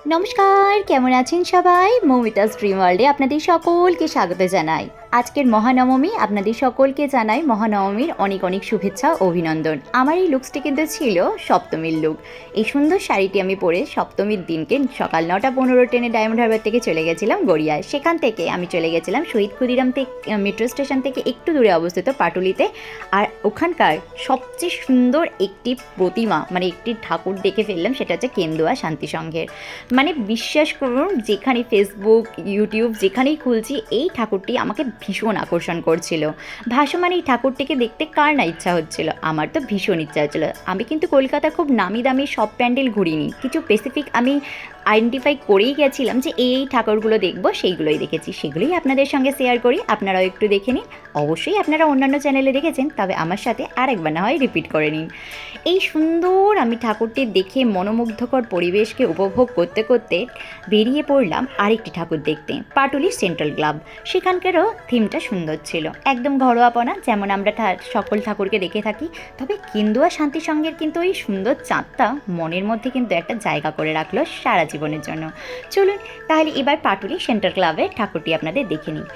নমস্কার, কেমন আছেন সবাই? মৌমিতাস ড্রিম ওয়ার্ল্ডে আপনাদের সকলকে স্বাগত জানাই। আজকের মহানবমী, আপনাদের সকলকে জানাই মহানবমীর অনেক অনেক শুভেচ্ছা ও অভিনন্দন। আমার এই লুকসটি কিন্তু ছিল সপ্তমীর লুক। এই সুন্দর শাড়িটি আমি পরে সপ্তমীর দিনকে সকাল 9:15 ট্রেনে ডায়মন্ড হারবার থেকে চলে গেছিলাম গড়িয়ায়। সেখান থেকে আমি চলে গেছিলাম শহীদ ক্ষুদিরাম থেকে মেট্রো স্টেশন থেকে একটু দূরে অবস্থিত পাটুলিতে। আর ওখানকার সবচেয়ে সুন্দর একটি প্রতিমা, মানে একটি ঠাকুর দেখে ফেললাম, সেটা হচ্ছে কেন্দুয়া শান্তিসংঘের। মানে বিশ্বাস করুন, যেখানে ফেসবুক, ইউটিউব যেখানেই খুলছি এই ঠাকুরটি আমাকে ভীষণ আকর্ষণ করছিল। ভাসমান এই ঠাকুরটিকে দেখতে কার না ইচ্ছা হচ্ছিল, আমার তো ভীষণ ইচ্ছা হচ্ছিল। আমি কিন্তু কলকাতা খুব নামি দামি সব প্যান্ডেল ঘুরিনি, কিছু স্পেসিফিক আমি আইডেন্টিফাই করেই গেছিলাম যে এই ঠাকুরগুলো দেখবো, সেইগুলোই দেখেছি, সেগুলোই আপনাদের সঙ্গে শেয়ার করি। আপনারাও একটু দেখে নিন। অবশ্যই আপনারা অন্যান্য চ্যানেলে দেখেছেন, তবে আমার সাথে আরেকবার না হয় রিপিট করে নিন। এই সুন্দর আমি ঠাকুরটি দেখে মনোমুগ্ধকর পরিবেশকে উপভোগ করতে করতে বেরিয়ে পড়লাম আরেকটি ঠাকুর দেখতে, পাটুলি সেন্ট্রাল ক্লাব। সেখানকারও থিমটা সুন্দর ছিল, একদম ঘরোয়াপনা, যেমন আমরা সকল ঠাকুরকে দেখে থাকি। তবে কেন্দুয়া শান্তিসংঘের কিন্তু ওই সুন্দর চাঁদটা মনের মধ্যে কিন্তু একটা জায়গা করে রাখলো সারা জীবনের জন্য। চলুন তাহলে এবার পাটুলি সেন্ট্রাল ক্লাবের ঠাকুরটি আপনাদের দেখে নিই।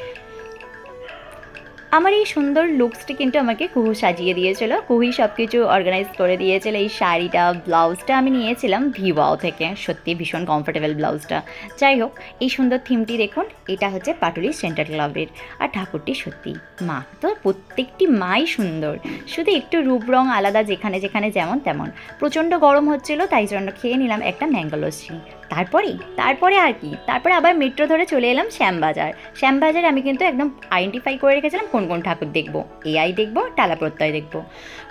আমার এই সুন্দর লুকসটি কিন্তু আমাকে কুহু সাজিয়ে দিয়েছিল, কুহুই সব কিছু অর্গানাইজ করে দিয়েছিল। এই শাড়িটা, ব্লাউজটা আমি নিয়েছিলাম ভিওয়াও থেকে, সত্যি ভীষণ কমফোর্টেবল ব্লাউজটা। যাই হোক, এই সুন্দর থিমটি দেখুন, এটা হচ্ছে পাটুলি সেন্ট্রাল ক্লাবের। আর ঠাকুরটি সত্যি, মা তো প্রত্যেকটি মাই সুন্দর, শুধু একটু রূপ রং আলাদা, যেখানে যেখানে যেমন তেমন। প্রচণ্ড গরম হচ্ছিল, তাই জন্য খেয়ে নিলাম একটা ম্যাঙ্গো লস্যি। তারপরে আর কি, তারপরে আবার মেট্রো ধরে চলে এলাম শ্যামবাজার। শ্যামবাজারে আমি কিন্তু একদম আইডেন্টিফাই করে রেখেছিলাম কোন কোন ঠাকুর দেখবো। এআই দেখবো, টালা প্রত্যয় দেখবো।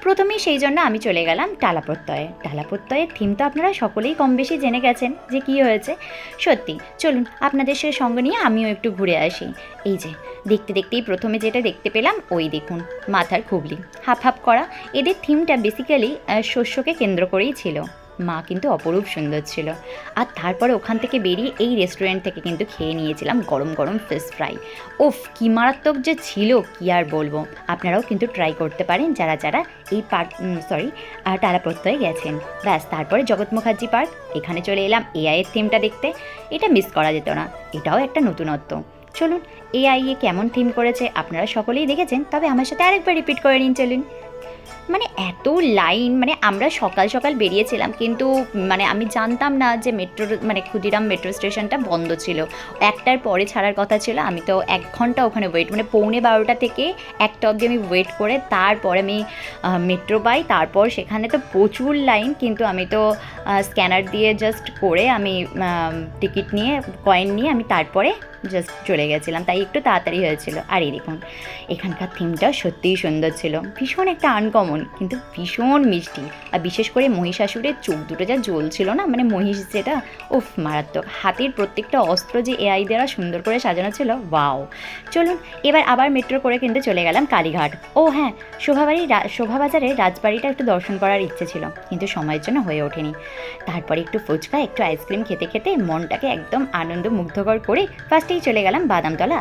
প্রথমেই সেই জন্য আমি চলে গেলাম টালা প্রত্যয়ে। টালা প্রত্যয়ের থিম তো আপনারা সকলেই কম বেশি জেনে গেছেন যে কী হয়েছে। সত্যি, চলুন আপনাদের সে সঙ্গে নিয়ে আমিও একটু ঘুরে আসি। এই যে দেখতে দেখতেই প্রথমে যেটা দেখতে পেলাম, ওই দেখুন মাথার খুবলি হাফ হাফ করা। এদের থিমটা বেসিক্যালি শস্যকে কেন্দ্র করেই ছিল। মা কিন্তু অপরূপ সুন্দর ছিল। আর তারপরে ওখান থেকে বেরিয়ে এই রেস্টুরেন্ট থেকে কিন্তু খেয়ে নিয়েছিলাম গরম গরম ফিশ ফ্রাই। ওফ, কি মারাত্মক যে ছিল, কি আর বলবো। আপনারাও কিন্তু ট্রাই করতে পারেন যারা যারা এই টালা প্রত্যয়ে গেছেন। ব্যাস, তারপরে জগৎ মুখার্জি পার্ক, এখানে চলে এলাম এআইয়ের থিমটা দেখতে। এটা মিস করা যেত না, এটাও একটা নতুনত্ব। চলুন, এআইএ কেমন থিম করেছে আপনারা সকলেই দেখেছেন, তবে আমার সাথে আরেকবার রিপিট করে নিন। চলুন, মানে এত লাইন, মানে আমরা সকাল সকাল বেরিয়েছিলাম, কিন্তু মানে আমি জানতাম না যে ক্ষুদিরাম মেট্রো স্টেশনটা বন্ধ ছিল। 1টার পরে ছাড়ার কথা ছিল। আমি তো 1 ঘন্টা ওখানে ওয়েট, মানে 12:15 থেকে 1টা অবধি আমি ওয়েট করে তারপরে আমি মেট্রো পাই। তারপর সেখানে তো প্রচুর লাইন, কিন্তু আমি তো স্ক্যানার দিয়ে জাস্ট করে আমি টিকিট নিয়ে, কয়েন নিয়ে আমি তারপরে জাস্ট চলে গেছিলাম, তাই একটু তাড়াতাড়ি হয়েছিল। আর এই দেখুন, এখানকার থিমটা সত্যিই সুন্দর ছিল, ভীষণ একটা আনকমন, কিন্তু ভীষণ মিষ্টি। আর বিশেষ করে মহিষাসুরের চোখ দুটো যা জ্বলছিল না, মানে মহিষ যেটা, উফ মারাত্মক। হাতের প্রত্যেকটা অস্ত্র যে এআই দ্বারা সুন্দর করে সাজানো ছিল, ওয়াও। চলুন এবার আবার মেট্রো করে কিন্তু চলে গেলাম কালীঘাট। ও হ্যাঁ, শোভাবাজারের রাজবাড়িটা একটু দর্শন করার ইচ্ছে ছিল, কিন্তু সময়ের জন্য হয়ে ওঠেনি। তারপরে একটু ফুচকা, একটু আইসক্রিম খেতে খেতে মনটাকে একদম আনন্দ মুগ্ধকর করে ফার্স্টেই চলে গেলাম বাদামতলা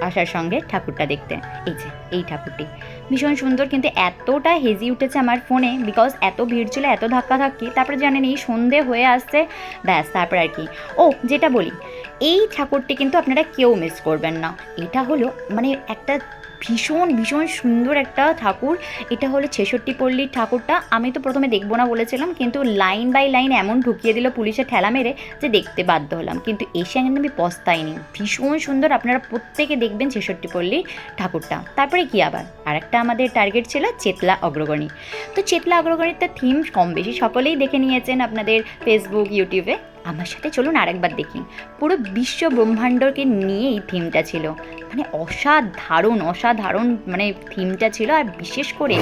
আশার সঙ্গে ঠাকুরটা দেখতে। এই যে এই ঠাকুরটি ভীষণ সুন্দর, কিন্তু এতটা হেজি উঠেছে আমার ফোনে, বিকজ এত ভিড় ছিল, এত ধাক্কাধাক্কি। তারপরে জানেন এই সন্ধে হয়ে আসছে, ব্যাস তারপর আর কি। ও, যেটা বলি, এই ঠাকুরটি কিন্তু আপনারা কেউ মিস করবেন না। এটা হলো মানে একটা ভীষণ ভীষণ সুন্দর একটা ঠাকুর। এটা হলো 66 পল্লীর ঠাকুরটা। আমি তো প্রথমে দেখবো না বলেছিলাম, কিন্তু লাইন বাই লাইন এমন ঢুকিয়ে দিল পুলিশের ঠেলা মেরে যে দেখতে বাধ্য হলাম, কিন্তু এসে কিন্তু আমি পস্তাইনি। ভীষণ সুন্দর, আপনারা প্রত্যেকে দেখবেন 66 পল্লীর ঠাকুরটা। তারপরে কি আবার আরেকটা আমাদের টার্গেট ছিল চেতলা অগ্রগণী। তো চেতলা অগ্রগণীতে থিম কম বেশি সকলেই দেখে নিয়েছেন আপনাদের ফেসবুক, ইউটিউবে। আমার সাথে চলুন আরেকবার দেখি। পুরো বিশ্ব ব্রহ্মাণ্ডকে নিয়ে এই থিমটা ছিল, মানে অসাধারণ মানে থিমটা ছিল। আর বিশেষ করে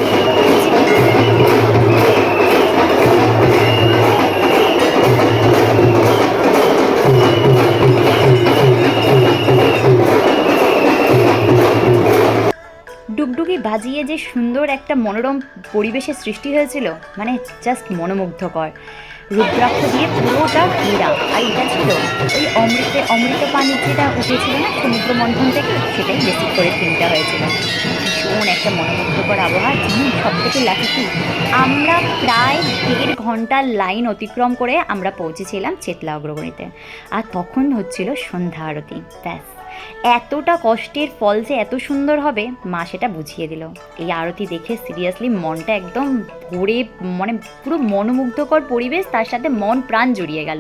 ডুগডুগি বাজিয়ে যে সুন্দর একটা মনোরম পরিবেশের সৃষ্টি হয়েছিল, মানে জাস্ট মনোমুগ্ধকর। রুদ্রাক্ষ দিয়ে পুরোটা ঘেরা, আর এটা ছিল ওই অমৃত পানি যেটা উঠেছিল না সমুদ্র মন্থন থেকে, সেটাই বেসিক করে থিমটা হয়েছিল। ভীষণ একটা মনোমুগ্ধকর আবহাওয়া। জানেন সব থেকে লাকি কি, আমরা প্রায় 1.5 ঘন্টার লাইন অতিক্রম করে আমরা পৌঁছেছিলাম চেতলা অগ্রগণিতে, আর তখন হচ্ছিল সন্ধ্যা আরতি। ব্যাস, এতটা কষ্টের ফল যে এত সুন্দর হবে মা সেটা বুঝিয়ে দিল। এই আরতি দেখে সিরিয়াসলি মনটা একদম ভরে, মানে পুরো মনোমুগ্ধকর পরিবেশ, তার সাথে মন প্রাণ জুড়িয়ে গেল।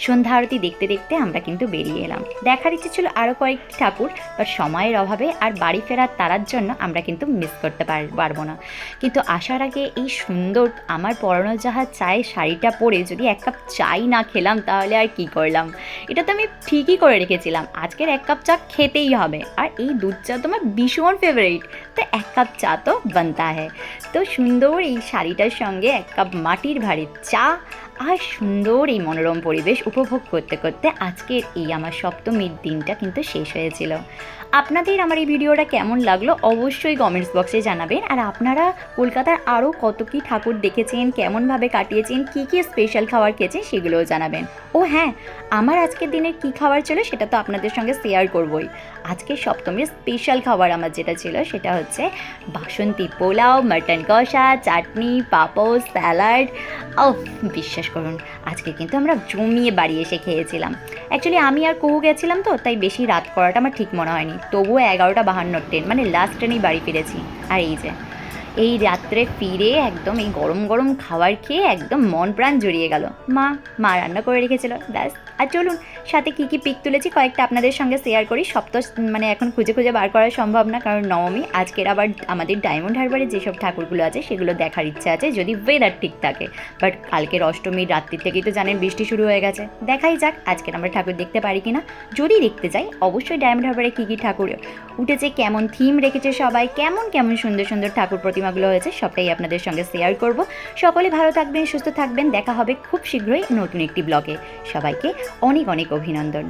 সন্ধ্যা আরতি দেখতে দেখতে আমরা কিন্তু বেরিয়ে এলাম। দেখার ইচ্ছে ছিল আরও কয়েকটি ঠাকুর, বাট সময়ের অভাবে আর বাড়ি ফেরার তাড়ার জন্য আমরা কিন্তু মিস করতে পারবো না। কিন্তু আসার আগে এই সুন্দর আমার পরানো যাহা চায়ের শাড়িটা পরে যদি এক কাপ চাই না খেলাম তাহলে আর কি করলাম। এটা তো আমি ঠিকই করে রেখেছিলাম, আজকের এক কাপ চা খেতেই হবে, আর এই দুধ চা তোমার ভীষণ ফেভারিট, তো এক কাপ চা তো বানতা হ্যায়। তো সুন্দর এই শাড়িটার সঙ্গে এক কাপ মাটির ভাঁড়ের চা আর সুন্দর এই মনোরম পরিবেশ উপভোগ করতে করতে আজকের এই আমার সপ্তমীর দিনটা কিন্তু শেষ হয়েছিল। আপনাদের আমার এই ভিডিওটা কেমন লাগলো অবশ্যই কমেন্টস বক্সে জানাবেন। আর আপনারা কলকাতার আরও কত কী ঠাকুর দেখেছেন, কেমনভাবে কাটিয়েছেন, কী কী স্পেশাল খাবার খেয়েছেন সেগুলোও জানাবেন। ও হ্যাঁ, আমার আজকের দিনের কী খাবার ছিল সেটা তো আপনাদের সঙ্গে শেয়ার করবই। আজকে সপ্তমীর স্পেশাল খাবার আমার যেটা ছিল সেটা হচ্ছে বাসন্তী পোলাও, মাটন কষা, চাটনি, পাঁপড়, স্যালাড। ও বিশ্বাস করুন, আজকে কিন্তু আমরা জমিয়ে বাড়ি এসে খেয়েছিলাম। অ্যাকচুয়ালি আমি আর কুহু গেছিলাম তো, তাই বেশি রাত করাটা আমার ঠিক মনে হয়নি। তবুও 11:52 ট্রেন, মানে লাস্ট ট্রেনেই বাড়ি ফিরেছি। আর এই যে এই রাত্রে ফিরে একদম এই গরম গরম খাবার খেয়ে একদম মন প্রাণ জুড়িয়ে গেল। মা রান্না করে রেখেছিল, ব্যাস। আর চলুন সাথে কী কী পিক তুলেছি কয়েকটা আপনাদের সঙ্গে শেয়ার করি। সব তো মানে এখন খুঁজে খুঁজে বার করা সম্ভব না, কারণ নবমী। আজকের আবার আমাদের ডায়মন্ড হারবারে যেসব ঠাকুরগুলো আছে সেগুলো দেখার ইচ্ছা আছে, যদি ওয়েদার ঠিক থাকে। বাট কালকের অষ্টমীর রাত্রির থেকেই তো জানেন বৃষ্টি শুরু হয়ে গেছে। দেখাই যাক আজকের আমরা ঠাকুর দেখতে পারি কিনা। যদি দেখতে যাই অবশ্যই ডায়মন্ড হারবারে কী কী ঠাকুর উঠেছে, কেমন থিম রেখেছে সবাই, কেমন কেমন সুন্দর সুন্দর ঠাকুর প্রতিমাগুলো হয়েছে, সবটাই আপনাদের সঙ্গে শেয়ার করব। সকলে ভালো থাকবেন, সুস্থ থাকবেন, দেখা হবে খুব শীঘ্রই নতুন একটি ব্লগে। সবাইকে অনেক অনেক অভিনন্দন।